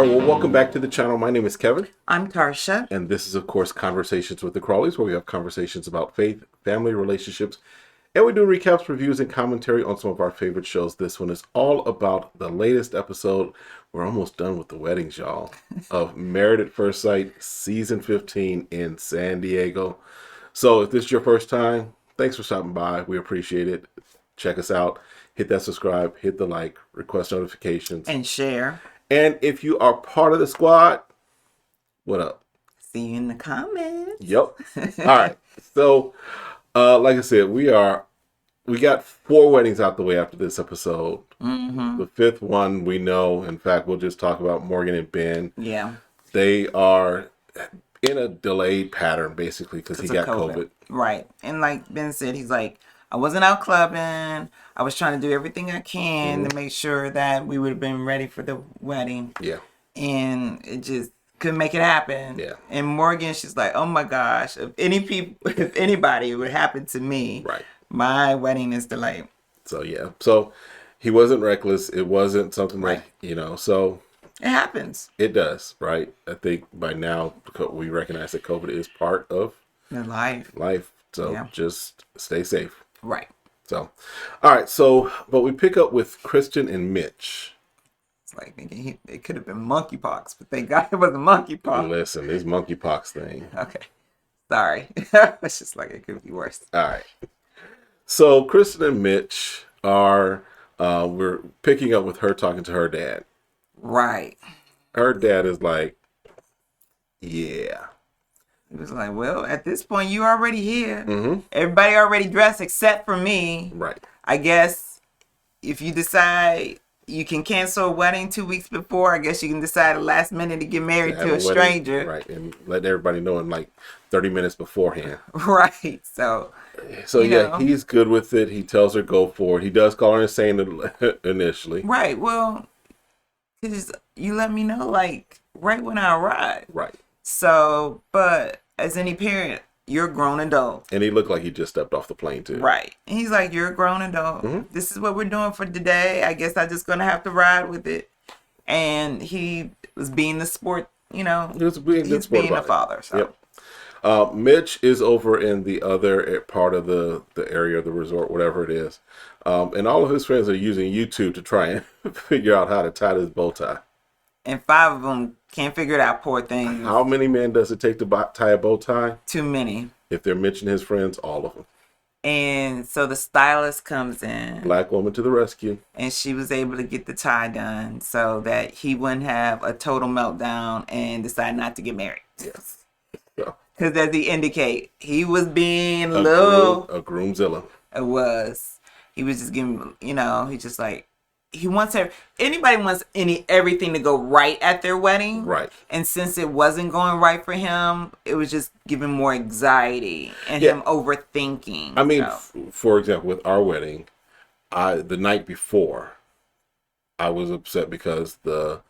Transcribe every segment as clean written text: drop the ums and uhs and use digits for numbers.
right, well, welcome back to the channel. My name is Kevin. I'm Tarsha. And this is, of course, Conversations with the Crawleys, where we have conversations about faith, family, relationships, and we do recaps, reviews, and commentary on some of our favorite shows. This one is all about the latest episode. We're almost done with the weddings, y'all, of Married at First Sight, Season 15 in San Diego. So if this is your first time, thanks for stopping by. We appreciate it. Check us out. Hit that subscribe, hit the like, request notifications. And share. And if you are part of the squad, what up? See you in the comments. Yep. All right. So, like I said, we got 4 weddings out the way after this episode. Mm-hmm. The 5th one we know. In fact, we'll just talk about Morgan and Ben. Yeah. They are in a delayed pattern, basically, because he got COVID. Right. And like Ben said, he's like, I wasn't out clubbing. I was trying to do everything I can to make sure that we would have been ready for the wedding. Yeah. And it just couldn't make it happen. Yeah. And Morgan, she's like, oh my gosh, if anybody it would happen to me, Right. My wedding is delayed. So, yeah. So, he wasn't reckless. It wasn't something Right. so. It happens. It does, right? I think by now we recognize that COVID is part of The life. So just stay safe. Right. So, all right. So, but we pick up with Kristen and Mitch. It's like thinking it could have been monkeypox, but thank God it wasn't monkeypox. Listen, this monkeypox thing. Okay. Sorry. It's just like it could be worse. All right. So Kristen and Mitch are, we're picking up with her talking to her dad. Right. Her dad is like, yeah. He was like, well, at this point, you already here. Mm-hmm. Everybody already dressed except for me. Right. I guess if you decide you can cancel a wedding 2 weeks before, I guess you can decide at the last minute to get married to a stranger. Right. And let everybody know in like 30 minutes beforehand. Right. So yeah, he's good with it. He tells her go for it. He does call her insane initially. Right. Well, because you let me know like right when I arrived. Right. So, but as any parent, you're a grown adult. And he looked like he just stepped off the plane too. Right. And he's like, you're a grown adult. Mm-hmm. This is what we're doing for today. I guess I'm just going to have to ride with it. And he was being the sport, He was being a father. So. Yep. Mitch is over in the other part of the area of the resort, whatever it is. And all of his friends are using YouTube to try and figure out how to tie this bow tie. And 5 of them can't figure it out, poor thing. How many men does it take to tie a bow tie? Too many. If they're mentioning his friends, all of them. And so the stylist comes in. Black woman to the rescue. And she was able to get the tie done so that he wouldn't have a total meltdown and decide not to get married. Yes. So, because as he indicate, he was being a groomzilla. It was. He was just giving, he's just like, he wants anybody wants everything to go right at their wedding. Right. And since it wasn't going right for him, it was just giving more anxiety and him overthinking. I mean, for example, with our wedding, the night before, I was upset because the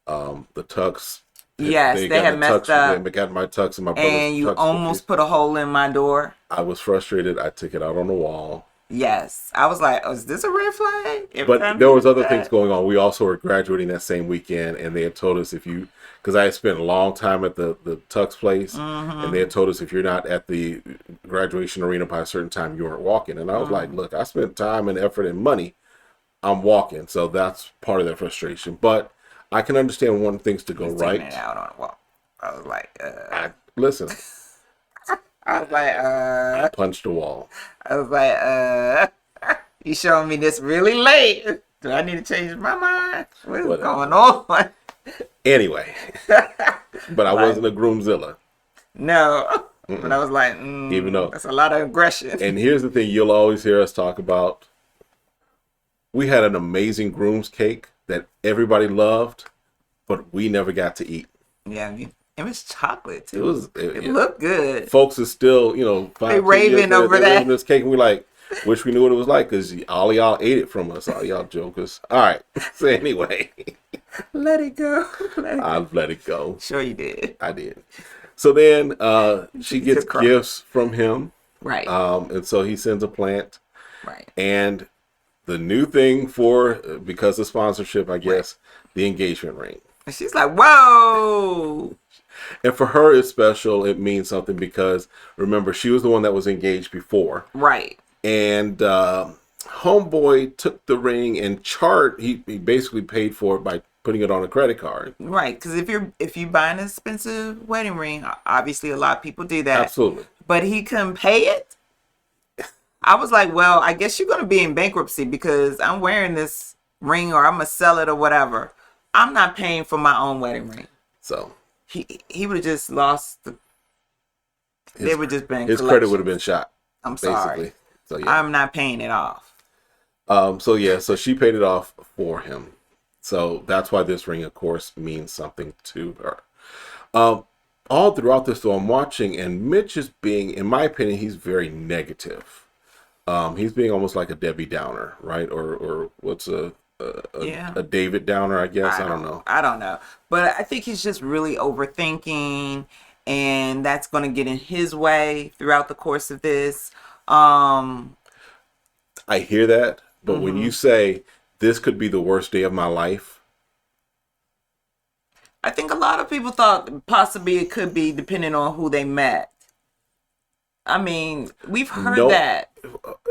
tux. Yes, they had messed up. They got my tux and my brother's and you almost put a hole in my door. I was frustrated. I took it out on the wall. Yes. I was like, is this a red flag? But there was other things going on. We also were graduating that same weekend, and they had told us because I had spent a long time at the tux place, and they had told us if you're not at the graduation arena by a certain time, you weren't walking. And I was like, look, I spent time and effort and money. I'm walking. So that's part of that frustration. But I can understand wanting things to go right. It out on a wall. I was like, listen. I was like, I punched a wall. I was like, you showing me this really late. Do I need to change my mind? What is going on? Anyway. But I wasn't a groomzilla. No. Mm-mm. But I was like, even though that's a lot of aggression. And here's the thing you'll always hear us talk about. We had an amazing groom's cake that everybody loved, but we never got to eat. Yeah, it was chocolate too. It yeah. looked good. Folks are still, they raving over that. This cake, and we like, wish we knew what it was like, because all y'all ate it from us, all y'all jokers. All right. So anyway, let it go. I've let it go. Sure you did. I did. So then she gets gifts from him, right? And so he sends a plant, right? And the new thing because of sponsorship, I guess, the engagement ring. And she's like, whoa. And for her, it's special. It means something because remember, she was the one that was engaged before. Right. And homeboy took the ring and he basically paid for it by putting it on a credit card. Right. Because if you buy an expensive wedding ring, obviously a lot of people do that. Absolutely. But he couldn't pay it. I was like, well, I guess you're going to be in bankruptcy because I'm wearing this ring or I'm going to sell it or whatever. I'm not paying for my own wedding ring. So he would have just lost they would just been his credit would have been shot. I'm sorry. Basically. So yeah. I'm not paying it off. So she paid it off for him. So that's why this ring, of course, means something to her. All throughout this, though, I'm watching, and Mitch is being, in my opinion, he's very negative. He's being almost like a Debbie Downer, right? Or what's a David Downer, I guess. I don't know. I don't know. But I think he's just really overthinking, and that's going to get in his way throughout the course of this. I hear that, but when you say this could be the worst day of my life, I think a lot of people thought possibly it could be depending on who they met. I mean, we've heard that.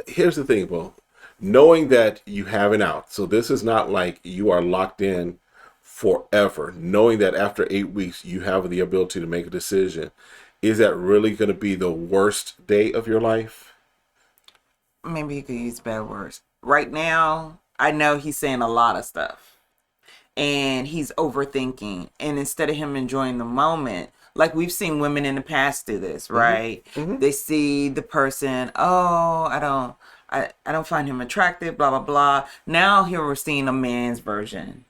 Here's the thing, Bo. Knowing that you have an out, so this is not like you are locked in forever. Knowing that after 8 weeks you have the ability to make a decision, is that really going to be the worst day of your life? Maybe he could use bad words. Right now, I know he's saying a lot of stuff. And he's overthinking. And instead of him enjoying the moment, like we've seen women in the past do this, right? They see the person, oh, I don't find him attractive, blah, blah, blah. Now here we're seeing a man's version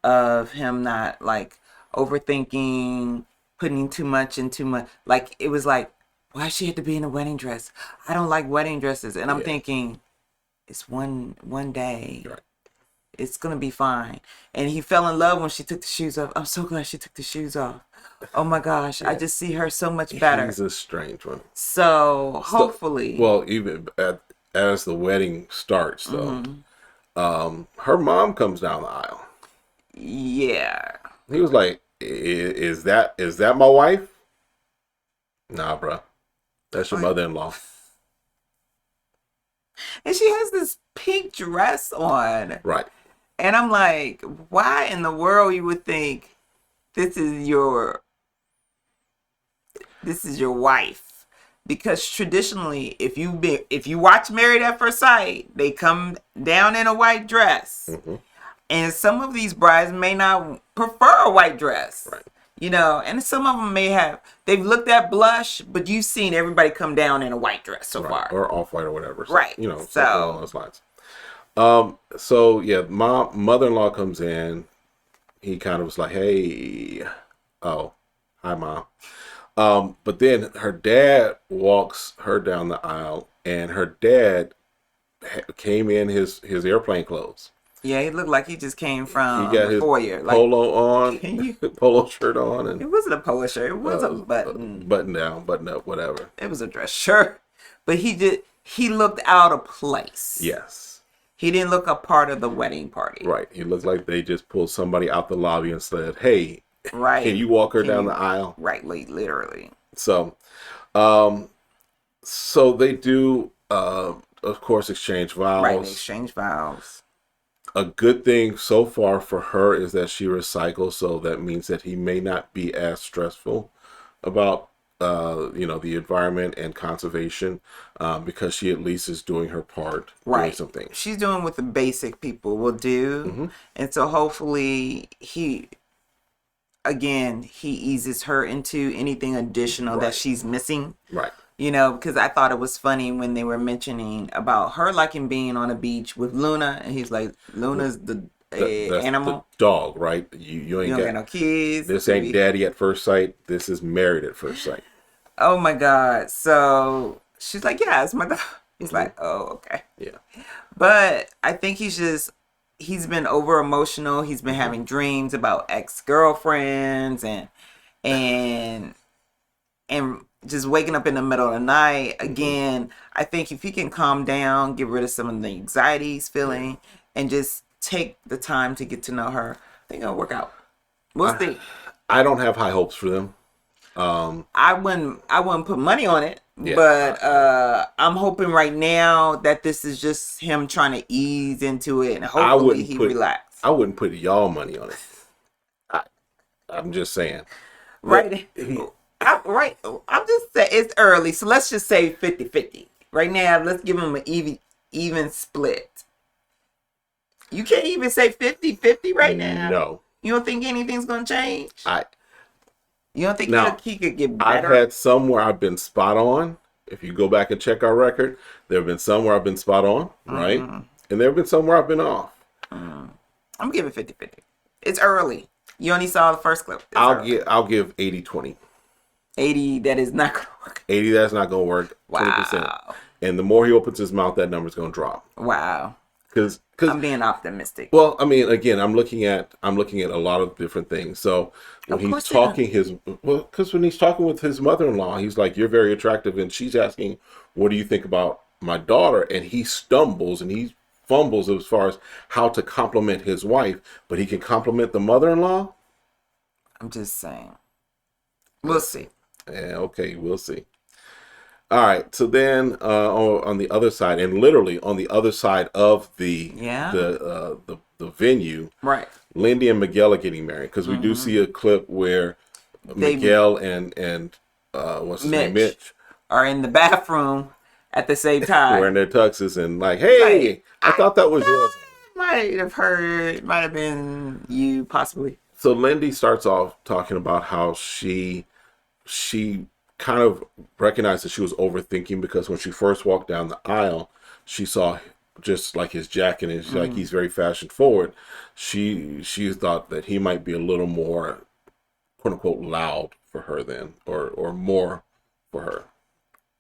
of him not like overthinking, putting too much in too much. Like it was like, why she had to be in a wedding dress? I don't like wedding dresses. And I'm thinking, it's one day. Right. It's going to be fine. And he fell in love when she took the shoes off. I'm so glad she took the shoes off. Oh my gosh. I just see her so much better. He's a strange one. So hopefully. Well, even as the wedding starts, though, her mom comes down the aisle. Yeah. He was like, is that my wife? Nah, bro. That's your mother-in-law. And she has this pink dress on. Right. And I'm like, why in the world you would think this is your wife? Because traditionally, if you watch Married at First Sight, they come down in a white dress. And some of these brides may not prefer a white dress. Right. You know, and some of them they've looked at blush, but you've seen everybody come down in a white dress so far. Or off-white or whatever. So, right. You know, something along those lines. So yeah, mother-in-law comes in. He kind of was like, hey, oh, hi, mom. But then her dad walks her down the aisle, and her dad came in his airplane clothes. Yeah, he looked like he just came from he got his foyer. Polo on, polo shirt on, and it wasn't a polo shirt. It was a button down, button up, whatever. It was a dress shirt, but he looked out of place. Yes, he didn't look a part of the wedding party. Right, he looked like they just pulled somebody out the lobby and said, "Hey, right, can you walk her down the aisle?" Right, literally. So, so they do, of course, exchange vows. Right, they exchange vows. A good thing so far for her is that she recycles, so that means that he may not be as stressful about the environment and conservation, because she at least is doing her part, doing something. She's doing what the basic people will do, and so hopefully he eases her into anything additional that she's missing. Right. You know, because I thought it was funny when they were mentioning about her liking being on a beach with Luna, and he's like, Luna's the animal. The dog, right? You ain't got no kids. This ain't daddy at first sight. This is married at first sight. Oh my God. So she's like, yeah, it's my dog. He's like, oh, okay. Yeah. But I think he's been over emotional. He's been having dreams about ex-girlfriends and just waking up in the middle of the night. Again, I think if he can calm down, get rid of some of the anxiety he's feeling, and just take the time to get to know her, I think it'll work out. We'll see. I don't have high hopes for them. I wouldn't put money on it, Yeah. but I'm hoping right now that this is just him trying to ease into it, and hopefully he relax. I wouldn't put y'all money on it. I'm just saying. Right. Right. I'm just saying it's early, so let's just say 50-50. Right now, let's give him an even split. You can't even say 50-50 right now. No. You don't think anything's gonna change? You don't think he could get better? I've had some where I've been spot on. If you go back and check our record, there have been some where I've been spot on, right? And there have been some where I've been off. I'm giving 50-50. It's early. You only saw the first clip. I'll give 80-20. 80 that is not gonna work. 80 that's not gonna work. 20%. Wow. And the more he opens his mouth, that number's gonna drop. Wow. Because I'm being optimistic. Well, I mean, again, I'm looking at a lot of different things. So when he's talking because when he's talking with his mother-in-law, he's like, "You're very attractive," and she's asking, "What do you think about my daughter?" And he stumbles and he fumbles as far as how to compliment his wife, but he can compliment the mother-in-law. I'm just saying. We'll see. Yeah, okay, we'll see. All right, so then on the other side, and literally on the other side of the venue, right? Lindy and Miguel are getting married because we do see a clip where Miguel and what's his name, Mitch, are in the bathroom at the same time wearing their tuxes and like, "Hey, I thought that was yours." Might have been you, possibly. So Lindy starts off talking about how she kind of recognized that she was overthinking because when she first walked down the aisle, she saw just like his jacket and she's like, he's very fashion forward. She thought that he might be a little more quote unquote loud for her then, or more for her.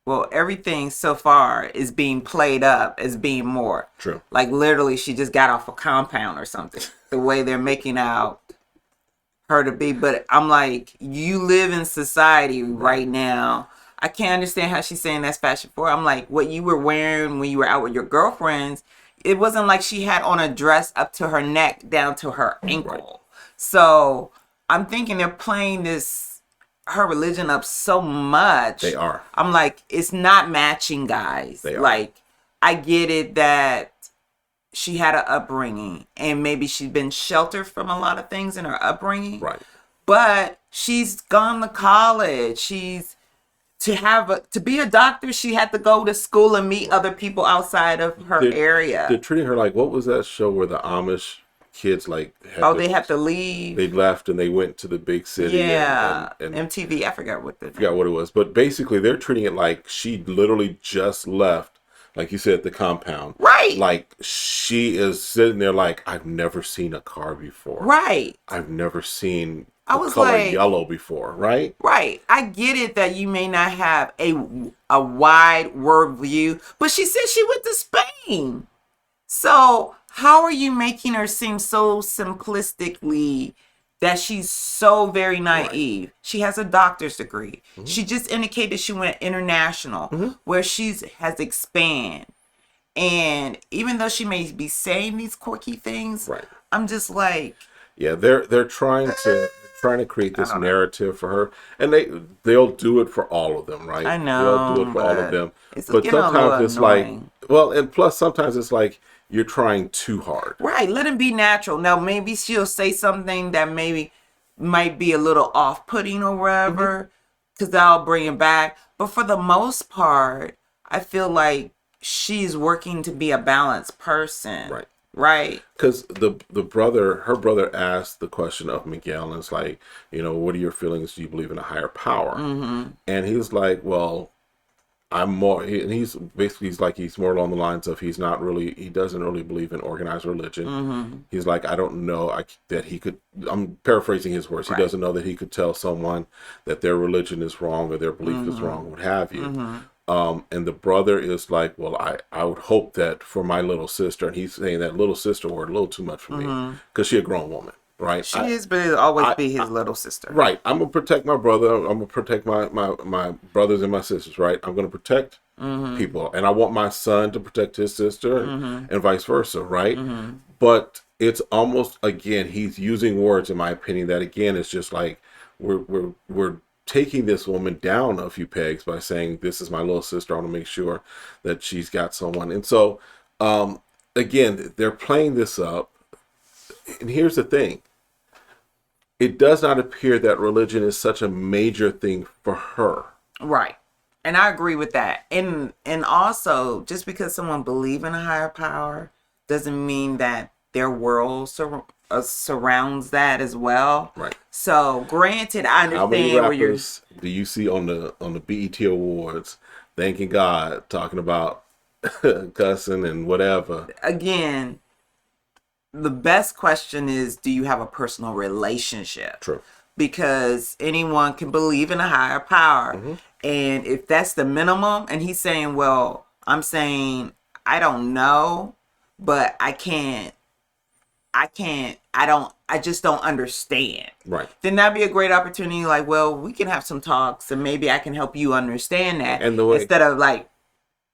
Well, everything so far is being played up as being more. True. Like literally she just got off a compound or something. The way they're making out her to be, but I'm like, you live in society right now. I can't understand how she's saying that's fashion forward. I'm like, what you were wearing when you were out with your girlfriends, it wasn't like she had on a dress up to her neck down to her ankle. Right. So I'm thinking they're playing her religion up so much. They are. I'm like, it's not matching, guys. They are. Like, I get it that she had an upbringing and maybe she's been sheltered from a lot of things in her upbringing. Right. But she's gone to college. To be a doctor, she had to go to school and meet other people outside of her area. They're treating her like, what was that show where the Amish kids like they have to leave. They left and they went to the big city. Yeah. And MTV, I forgot what it was. But basically they're treating it like she literally just left. Like you said, at the compound. Right. Like, she is sitting there like, I've never seen a car before. Right. I've never seen the color yellow before, right? Right. I get it that you may not have a wide world view, but she said she went to Spain. So how are you making her seem so simplistically that she's so very naive? Right. She has a doctor's degree. Mm-hmm. She just indicated she went international, where has expanded. And even though she may be saying these quirky things, right, I'm just like, yeah, they're trying to create this narrative for her, and they'll do it for all of them, right? I know they'll do it for all of them, but sometimes it's annoying. And plus sometimes it's like, you're trying too hard. Right. Let it be natural. Now, maybe she'll say something that maybe might be a little off-putting or whatever, because I'll bring it back. But for the most part, I feel like she's working to be a balanced person. Right. Right. Because her brother asked the question of Miguel, and it's like, what are your feelings? Do you believe in a higher power? Mm-hmm. And he was like, well, I'm more, and he's more along the lines of he doesn't really believe in organized religion. Mm-hmm. He's like, I don't know that he could, I'm paraphrasing his words. Right. He doesn't know that he could tell someone that their religion is wrong or their belief is wrong, what have you. Mm-hmm. And the brother is like, well, I would hope that for my little sister, and he's saying that little sister were a little too much for me because she's a grown woman. Right, she is, but it'll always be his little sister. Right, I'm gonna protect my brother. I'm gonna protect my brothers and my sisters. Right, I'm gonna protect people, and I want my son to protect his sister, and vice versa. Right, but it's almost, again, he's using words, in my opinion, that again is just like we're taking this woman down a few pegs by saying, this is my little sister, I want to make sure that she's got someone. And so again, they're playing this up. And here's the thing, it does not appear that religion is such a major thing for her. Right. And I agree with that. And also, just because someone believes in a higher power doesn't mean that their world surrounds that as well. Right. So, granted, I understand How many where you're. rappers do you see on the BET Awards thanking God, talking about cussing and whatever? Again, the best question is, do you have a personal relationship? True. Because anyone can believe in a higher power. And if that's the minimum, and he's saying, well, I'm saying, I don't know, but I just don't understand. Right. Then that'd be a great opportunity. Like, well, we can have some talks and maybe I can help you understand that. And the way, instead of like,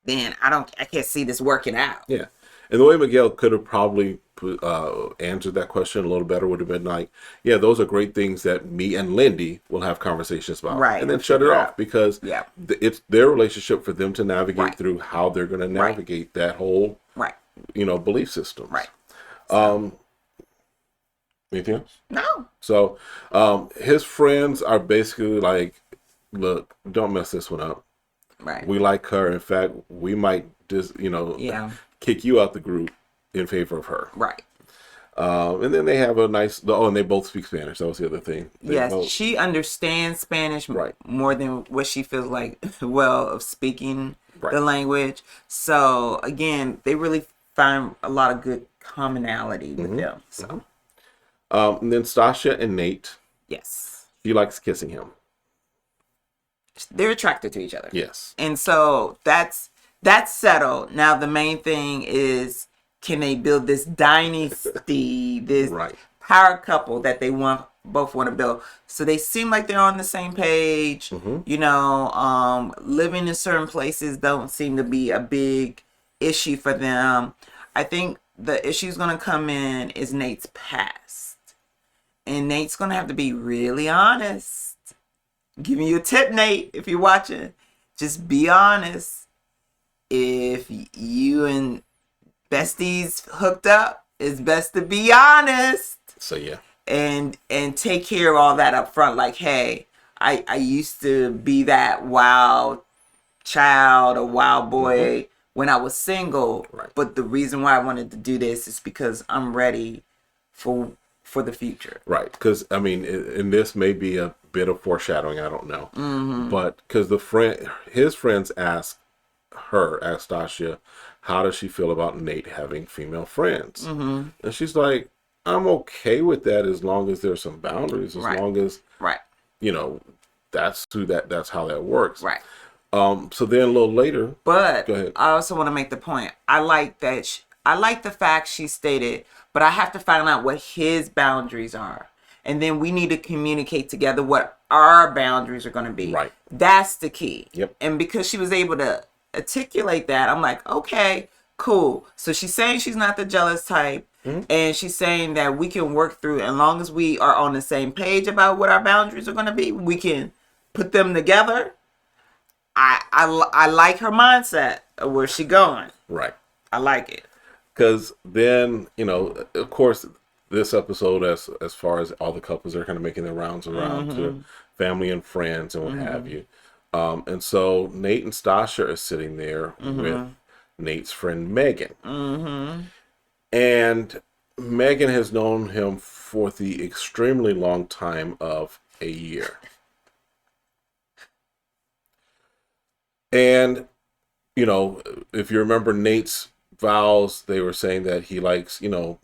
then I can't see this working out. Yeah. And the way Miguel could have probably answered that question a little better would have been like, yeah, those are great things that me and Lindy will have conversations about. Right. And then shut it off, because it's their relationship for them to navigate through how they're going to navigate that whole, belief system. Right. Anything else? No. So his friends are basically like, look, don't mess this one up. Right. We like her. In fact, we might just, kick you out the group in favor of her. Right. And then they have a nice, and they both speak Spanish. That was the other thing. She understands Spanish more than what she feels like, of speaking the language. So, again, they really find a lot of good commonality with them. So. And then Stasha and Nate. Yes. She likes kissing him. They're attracted to each other. Yes. And so that's settled. Now the main thing is, can they build this dynasty, this power couple that they both want to build? So they seem like they're on the same page. Living in certain places don't seem to be a big issue for them. I think the issue's going to come in is Nate's past. And Nate's going to have to be really honest. Giving you a tip, Nate, if you're watching. Just be honest. If you and besties hooked up, it's best to be honest. So, yeah. And take care of all that up front. Like, hey, I used to be that wild child or wild boy when I was single. Right. But the reason why I wanted to do this is because I'm ready for the future. Right. Because, and this may be a bit of foreshadowing, I don't know. But because his friends asked Stasha, how does she feel about Nate having female friends? And she's like, I'm okay with that as long as there's some boundaries, as long as, that's how that works. Right. So then a little later. But go ahead. I also want to make the point. I like that. I like the fact she stated, but I have to find out what his boundaries are. And then we need to communicate together what our boundaries are going to be. Right. That's the key. Yep. And because she was able to articulate that, I'm like, okay, cool. So she's saying she's not the jealous type. And she's saying that we can work through, as long as we are on the same page about what our boundaries are going to be, we can put them together. I like her mindset of where she's going. Right. I like it. Because then, of course, this episode, as far as all the couples are kind of making their rounds around to family and friends and what have you. And so Nate and Stasha are sitting there with Nate's friend Megan. And Megan has known him for the extremely long time of a year. And, if you remember Nate's vows, they were saying that he likes, hiking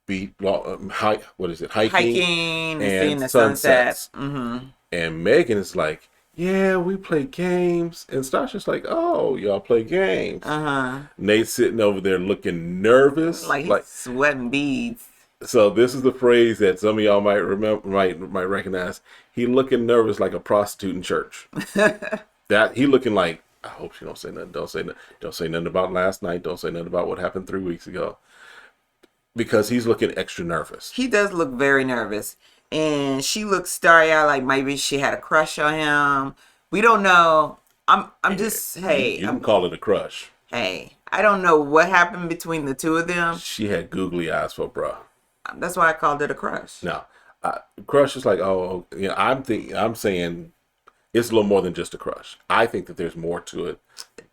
and seeing the sunsets. sunset. And Megan is like, yeah, we play games. And Stasha's like, oh, y'all play games. Nate's sitting over there looking nervous. Like he's sweating beads. So this is the phrase that some of y'all might remember, might recognize. He looking nervous like a prostitute in church. That he looking like, I hope she don't say nothing. Don't say nothing about last night. Don't say nothing about what happened 3 weeks ago. Because he's looking extra nervous. He does look very nervous. And she looks starry-eyed, like maybe she had a crush on him. We don't know. I'm just, hey. You can call it a crush. Hey, I don't know what happened between the two of them. She had googly eyes for bruh. That's why I called it a crush. No. Crush is like, oh, I'm saying it's a little more than just a crush. I think that there's more to it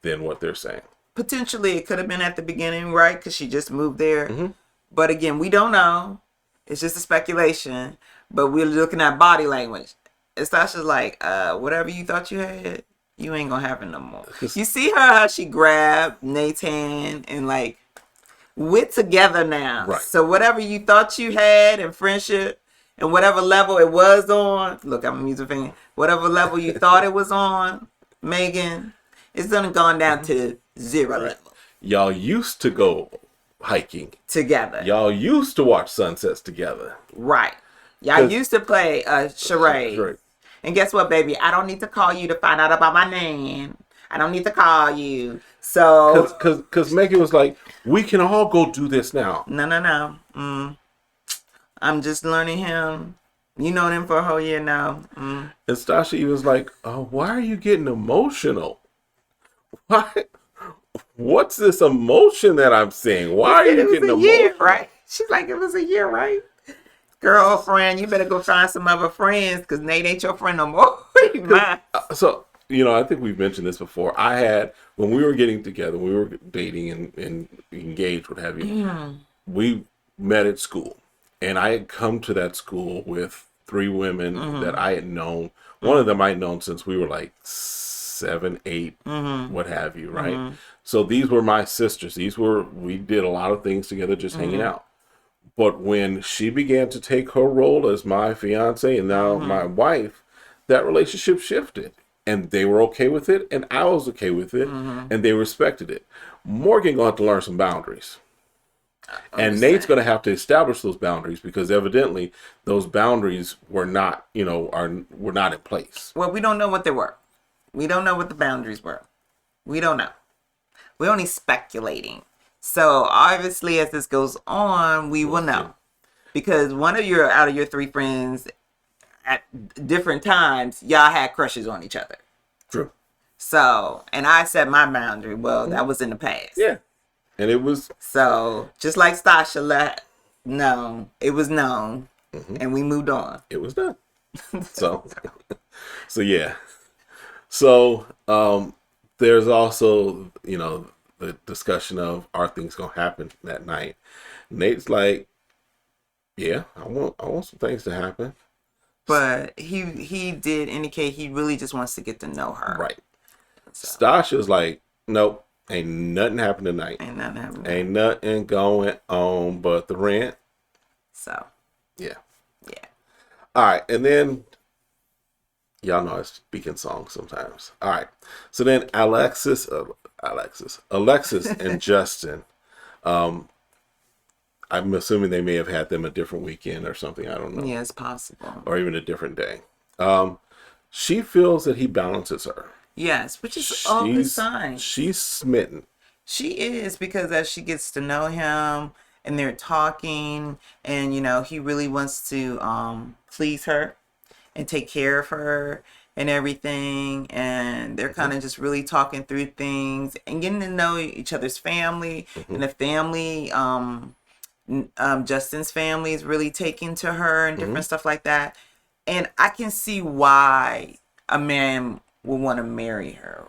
than what they're saying. Potentially, it could have been at the beginning, right? Because she just moved there. Mm-hmm. But again, we don't know. It's just a speculation. But we're looking at body language. And Sasha's like, whatever you thought you had, you ain't gonna have it no more. You see her, how she grabbed Nate's hand and like, we're together now. Right. So whatever you thought you had in friendship and whatever level it was on, look, I'm a music fan. Whatever level you thought it was on, Megan, it's done gone down to 0 level. Y'all used to go hiking Together. Y'all used to watch sunsets together. Right. Y'all used to play charades. Right. And guess what, baby? I don't need to call you to find out about my name. I don't need to call you. So. Because Megan was like, we can all go do this now. No. I'm just learning him. You know him for a whole year now. And Stasha was like, oh, why are you getting emotional? Why? What's this emotion that I'm seeing? Why are you getting emotional? Year, right? She's like, it was a year, right? Girlfriend, you better go find some other friends because Nate ain't your friend no more. Mine. So, I think we've mentioned this before. When we were getting together, we were dating and engaged, what have you, we met at school. And I had come to that school with 3 women that I had known. One of them I had known since we were like 7, 8, what have you, right? So these were my sisters. We did a lot of things together just hanging out. But when she began to take her role as my fiance and now my wife, that relationship shifted. And they were okay with it, and I was okay with it, and they respected it. Morgan going to have to learn some boundaries. And Nate's going to have to establish those boundaries because evidently those boundaries were not, were not in place. Well, we don't know what they were. We don't know what the boundaries were. We don't know. We're only speculating. So obviously, as this goes on, we will know. Because out of your 3 friends, at different times, y'all had crushes on each other. True. So, and I set my boundary. Well, that was in the past. Yeah. And it was. So, just like Stasha it was known. And we moved on. It was done. So yeah. So, there's also, the discussion of, are things going to happen that night? Nate's like, yeah, I want some things to happen. But he did indicate he really just wants to get to know her. Right. So. Stasha's like, nope, ain't nothing happening tonight. Ain't nothing going on but the rent. So. Yeah. Yeah. All right. And then, y'all know I speak in songs sometimes. All right. So then Alexis and Justin, I'm assuming they may have had them a different weekend or something. I don't know. Yeah, it's possible. Or even a different day. She feels that he balances her. Yes, which is all good signs. She's smitten. She is, because as she gets to know him and they're talking and, he really wants to please her and take care of her and everything. And they're kind of just really talking through things and getting to know each other's family. And the family, Justin's family is really taking to her and different stuff like that. And I can see why a man would want to marry her,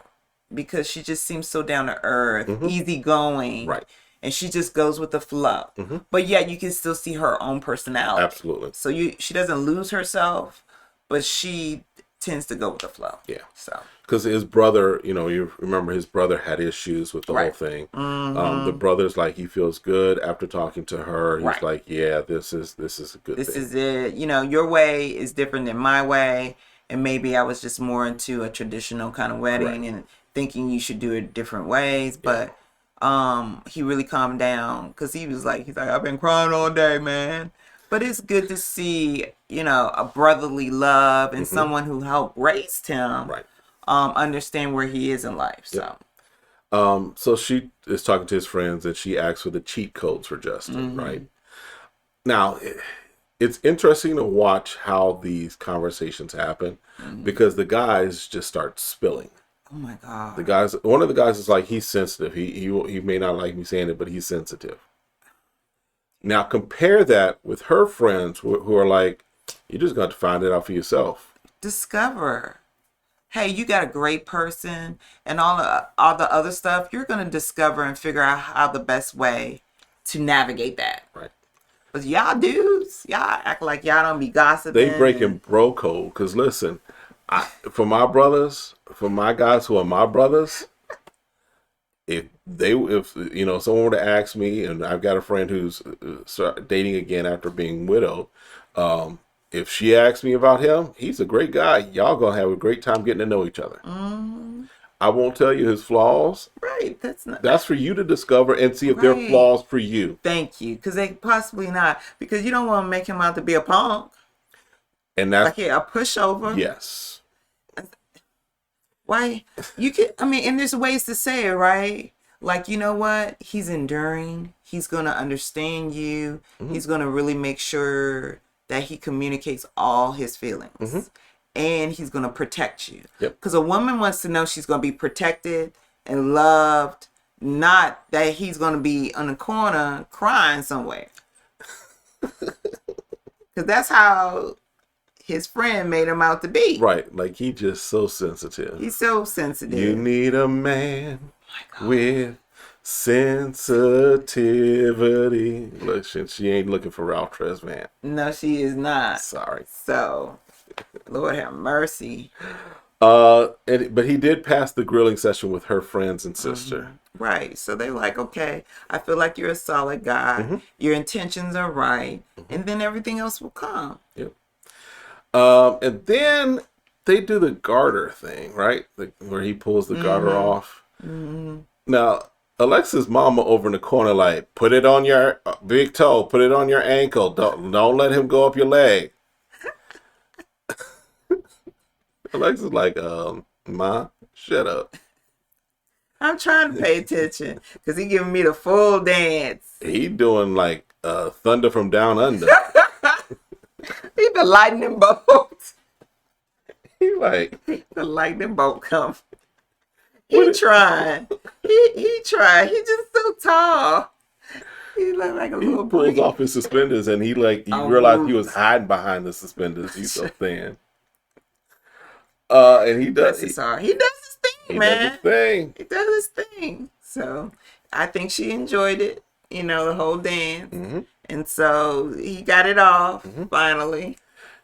because she just seems so down to earth, easygoing, right? And she just goes with the flow. But yet you can still see her own personality. Absolutely. So she doesn't lose herself, but she tends to go with the flow. Yeah. So. Because his brother, you remember his brother had issues with the whole thing. The brother's like, he feels good after talking to her. He's like, yeah, this is a good thing. This is it. Your way is different than my way. And maybe I was just more into a traditional kind of wedding and thinking you should do it different ways. But he really calmed down because he's like, I've been crying all day, man. But it's good to see, a brotherly love and someone who helped raise him. Right. Understand where he is in life. So. So she is talking to his friends and she asks for the cheat codes for Justin, right? Now, it's interesting to watch how these conversations happen because the guys just start spilling. Oh my God. The guys, one of the guys is like, he's sensitive. He may not like me saying it, but he's sensitive. Now compare that with her friends who are like, you just got to find it out for yourself. Discover. Hey, you got a great person and all the other stuff. You're going to discover and figure out how the best way to navigate that. Right. But y'all dudes, y'all act like y'all don't be gossiping. They breaking bro code. Because listen, for my brothers, for my guys who are my brothers, if you know, someone were to ask me, and I've got a friend who's dating again after being widowed, if she asks me about him, he's a great guy. Y'all gonna have a great time getting to know each other. I won't tell you his flaws. Right. That's for you to discover and see if they're flaws for you. Thank you. Because they possibly not. Because you don't want to make him out to be a punk. And that's like a pushover. Yes. Why? You can, I mean, and there's ways to say it, right? Like, you know what? He's enduring. He's going to understand you. He's going to really make sure that he communicates all his feelings. And he's going to protect you. Because a woman wants to know she's going to be protected and loved, not that he's going to be on the corner crying somewhere. Because that's how his friend made him out to be. Right. Like, he just so sensitive. He's so sensitive. You need a man with sensitivity. Listen, she ain't looking for Ralph Tresvant. No, she is not. Sorry. So, Lord have mercy. But he did pass the grilling session with her friends and sister. Right. So they're like, okay, I feel like you're a solid guy. Your intentions are right. And then everything else will come. Yep. And then they do the garter thing, right? Where he pulls the garter off. Now, Alexis' mama over in the corner like, put it on your big toe, put it on your ankle. Don't let him go up your leg. Alexis like, Ma, shut up. I'm trying to pay attention because he giving me the full dance. He doing like Thunder from Down Under. He the lightning bolt. He like the lightning bolt come. He trying. He tried. He just so tall. He look like a little boy. He pulls off his suspenders and he realized he was hiding behind the suspenders. He's so thin. And he does. He does his thing, man. He does his thing. So I think she enjoyed it. You know, the whole dance. And so he got it off finally.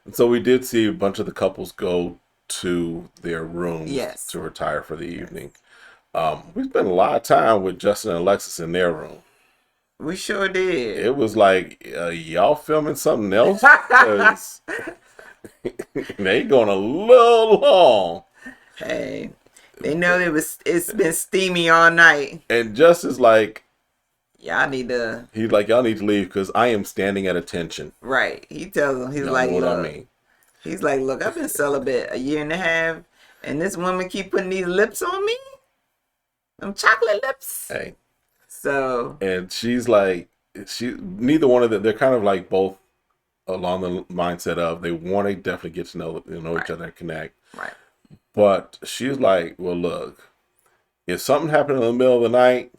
And so we did see a bunch of the couples go to their rooms to retire for the evening. We spent a lot of time with Justin and Alexis in their room. We sure did. It was like, y'all filming something else? 'Cause they going a little long. Hey, they know it's been steamy all night. And Justin's like, y'all need to. He's like, y'all need to leave because I am standing at attention. Right. He tells them, he's like, what look. I mean. He's like, look, I've been celibate a year and a half, and this woman keep putting these lips on me. Them chocolate lips. Hey. So. And she's like, neither one of them, they're kind of like both along the mindset of they want to definitely get to know each other and connect. Right. But she's like, well, look, if something happened in the middle of the night,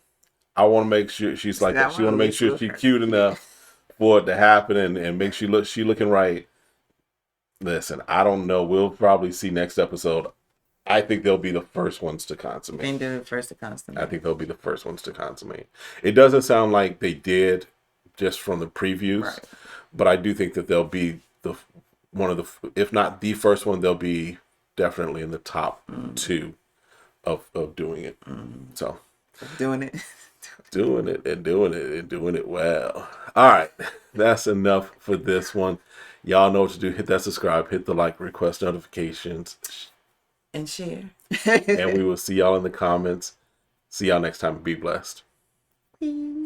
I want to make sure she want to make sure she's cute enough for it to happen and make sure she looking right. Listen, I don't know. We'll probably see next episode. I think they'll be the first ones to consummate. They're the first to consummate. I think they'll be the first ones to consummate. It doesn't sound like they did just from the previews, but I do think that they'll be one of the, if not the first one, they'll be definitely in the top two of doing it. So doing it. Doing it well. All right, that's enough for this one. Y'all know what to do. Hit that subscribe, hit the like, request notifications, and share. And we will see y'all in the comments. See y'all next time. Be blessed.